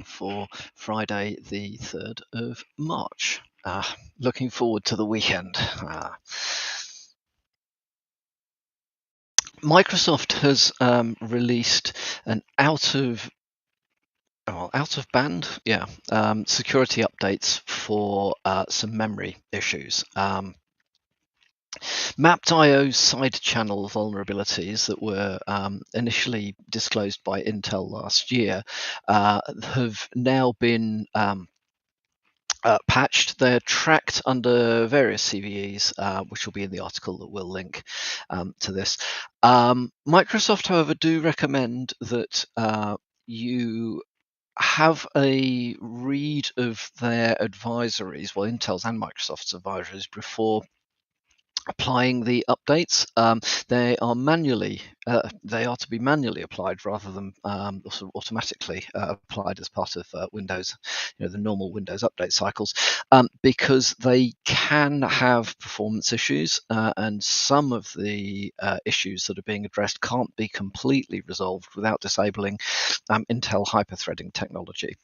For Friday the 3rd of March. Looking forward to the weekend. Microsoft has released an out of band security updates for some memory issues. Mapped.io side channel vulnerabilities that were initially disclosed by Intel last year have now been patched. They're tracked under various CVEs, which will be in the article that we'll link to this. Microsoft, however, do recommend that you have a read of their advisories, well, Intel's and Microsoft's advisories, before applying the updates. They are to be manually applied rather than sort of automatically applied as part of Windows, the normal Windows update cycles, because they can have performance issues, and some of the issues that are being addressed can't be completely resolved without disabling Intel hyperthreading technology.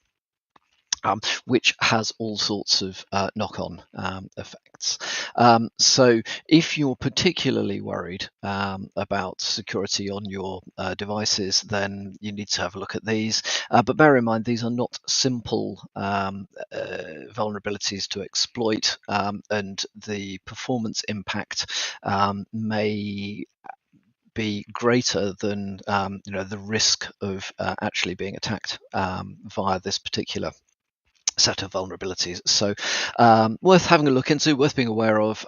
Which has all sorts of knock-on effects. So if you're particularly worried about security on your devices, then you need to have a look at these. But bear in mind, these are not simple vulnerabilities to exploit, and the performance impact may be greater than the risk of actually being attacked via this particular set of vulnerabilities. So worth having a look into, worth being aware of.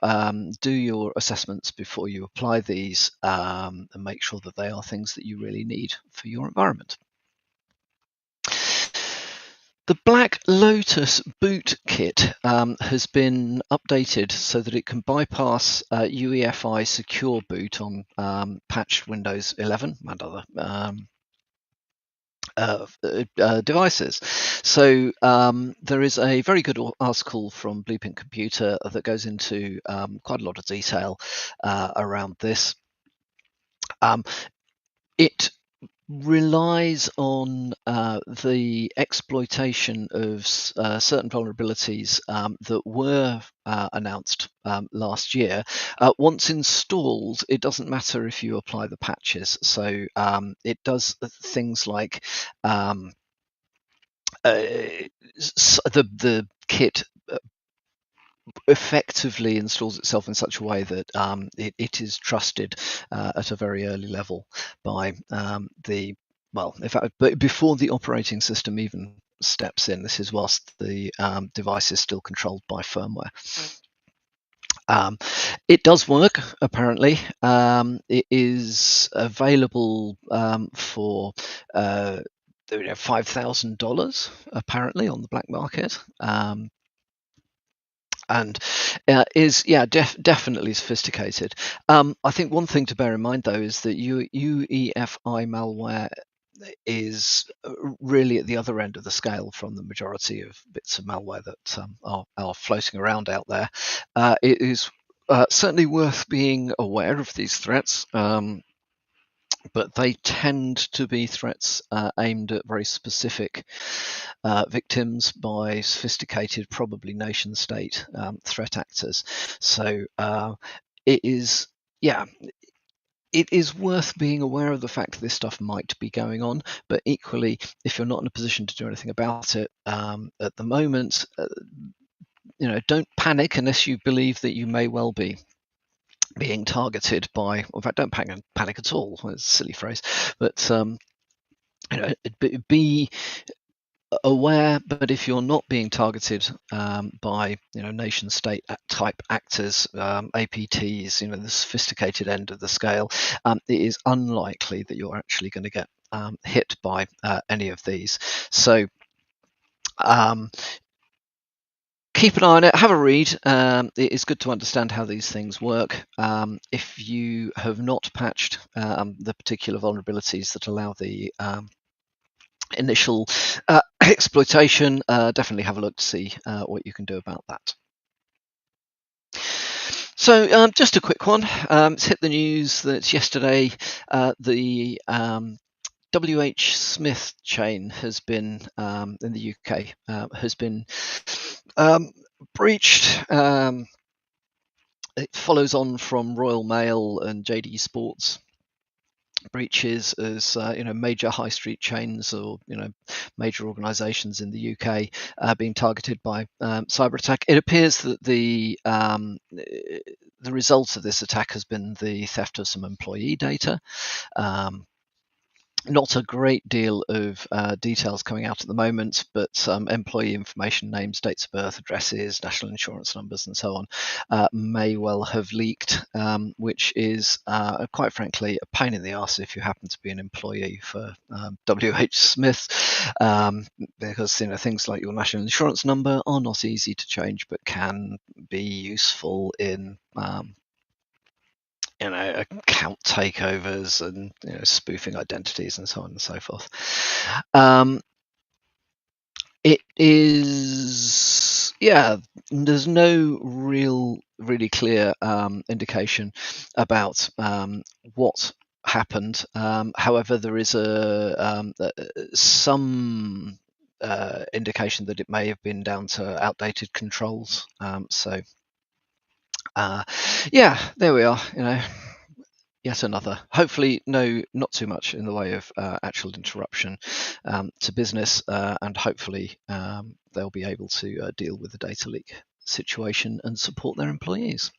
Do your assessments before you apply these, and make sure that they are things that you really need for your environment. The Black Lotus boot kit has been updated so that it can bypass UEFI secure boot on patched Windows 11 and other devices. So there is a very good article from Blueprint Computer that goes into quite a lot of detail around this. It relies on the exploitation of certain vulnerabilities that were announced last year. Once installed, it doesn't matter if you apply the patches. So it does things like the kit effectively installs itself in such a way that it is trusted at a very early level by in fact, but before the operating system even steps in. This is whilst the device is still controlled by firmware. It does work, apparently. It is available for $5,000 apparently on the black market. And is definitely sophisticated. I think one thing to bear in mind though is that UEFI malware is really at the other end of the scale from the majority of bits of malware that are floating around out there. It is certainly worth being aware of these threats. But they tend to be threats aimed at very specific victims by sophisticated, probably nation-state threat actors. So it is worth being aware of the fact that this stuff might be going on, but equally, if you're not in a position to do anything about it at the moment, don't panic unless you believe that you may well be being targeted by, in fact, don't panic at all. It's a silly phrase, but be aware. But if you're not being targeted by nation state type actors, APTs, the sophisticated end of the scale, it is unlikely that you're actually going to get hit by any of these. So keep an eye on it, have a read. It is good to understand how these things work. If you have not patched the particular vulnerabilities that allow the initial exploitation, definitely have a look to see what you can do about that. So just a quick one. It's hit the news that yesterday the WH Smith chain has been in the UK has been breached. It follows on from Royal Mail and JD Sports breaches as major high street chains or major organisations in the UK being targeted by cyber attack. It appears that the result of this attack has been the theft of some employee data. Not a great deal of details coming out at the moment, but employee information, names, dates of birth, addresses, national insurance numbers, and so on may well have leaked, which is quite frankly a pain in the arse if you happen to be an employee for WH Smith, because things like your national insurance number are not easy to change, but can be useful in account takeovers and spoofing identities and so on and so forth. It is, there's no really clear indication about what happened. However, there is some indication that it may have been down to outdated controls. There we are. Yet another. Hopefully, not too much in the way of actual interruption to business, and hopefully they'll be able to deal with the data leak situation and support their employees.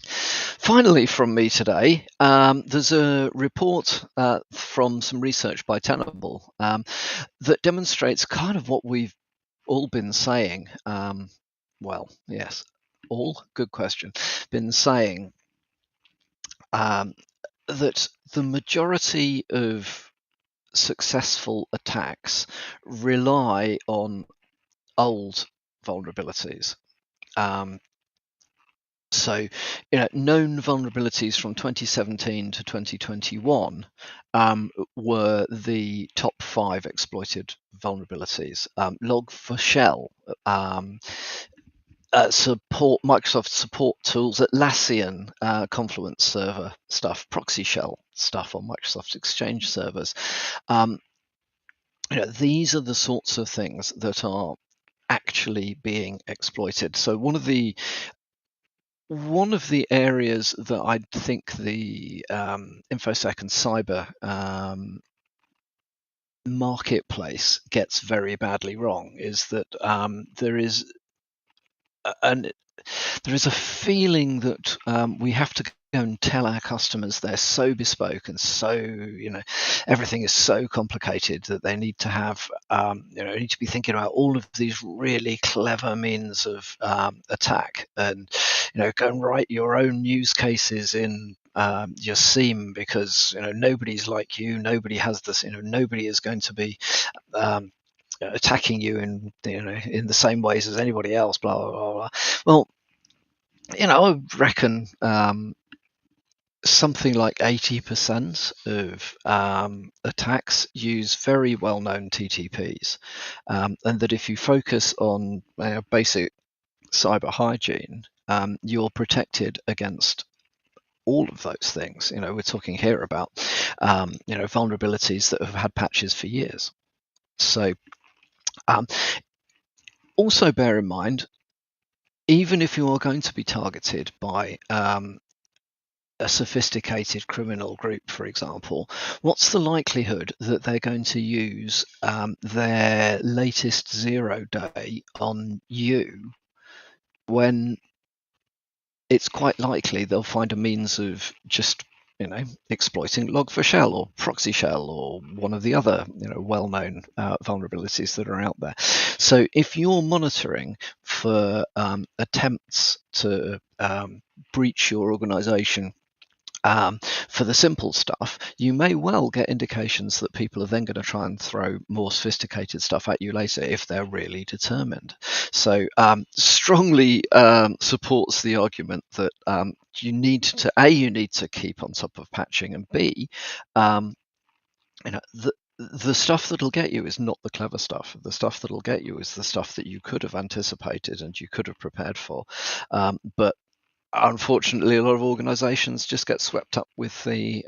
Finally, from me today, there's a report from some research by Tenable that demonstrates kind of what we've all been saying. Good question. Been saying that the majority of successful attacks rely on old vulnerabilities. So, known vulnerabilities from 2017 to 2021 were the top 5 exploited vulnerabilities. Log4Shell, Microsoft support tools, Atlassian, Confluence server stuff, Proxy Shell stuff on Microsoft Exchange servers. These are the sorts of things that are actually being exploited. So one of the areas that I think the InfoSec and cyber marketplace gets very badly wrong is that there is a feeling that we have to go and tell our customers they're so bespoke and so everything is so complicated that they need to have need to be thinking about all of these really clever means of attack, and go and write your own use cases in your SIEM, because nobody's like you, nobody has this, nobody is going to be attacking you in the same ways as anybody else, blah blah blah, blah. Well, I reckon something like 80% of attacks use very well-known TTPs, and that if you focus on basic cyber hygiene, you're protected against all of those things. We're talking here about vulnerabilities that have had patches for years. So also bear in mind, even if you are going to be targeted by a sophisticated criminal group, for example, what's the likelihood that they're going to use their latest 0-day on you, when it's quite likely they'll find a means of just exploiting Log4Shell or Proxy Shell or one of the other well-known vulnerabilities that are out there. So if you're monitoring for attempts to breach your organization, for the simple stuff, you may well get indications that people are then going to try and throw more sophisticated stuff at you later if they're really determined. So strongly supports the argument that you need to keep on top of patching, and B, the stuff that'll get you is not the clever stuff. The stuff that'll get you is the stuff that you could have anticipated and you could have prepared for, but unfortunately, a lot of organizations just get swept up with the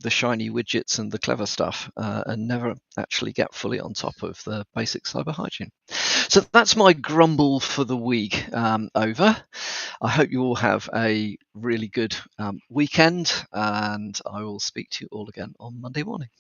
the shiny widgets and the clever stuff, and never actually get fully on top of the basic cyber hygiene. So that's my grumble for the week over. I hope you all have a really good weekend, and I will speak to you all again on Monday morning.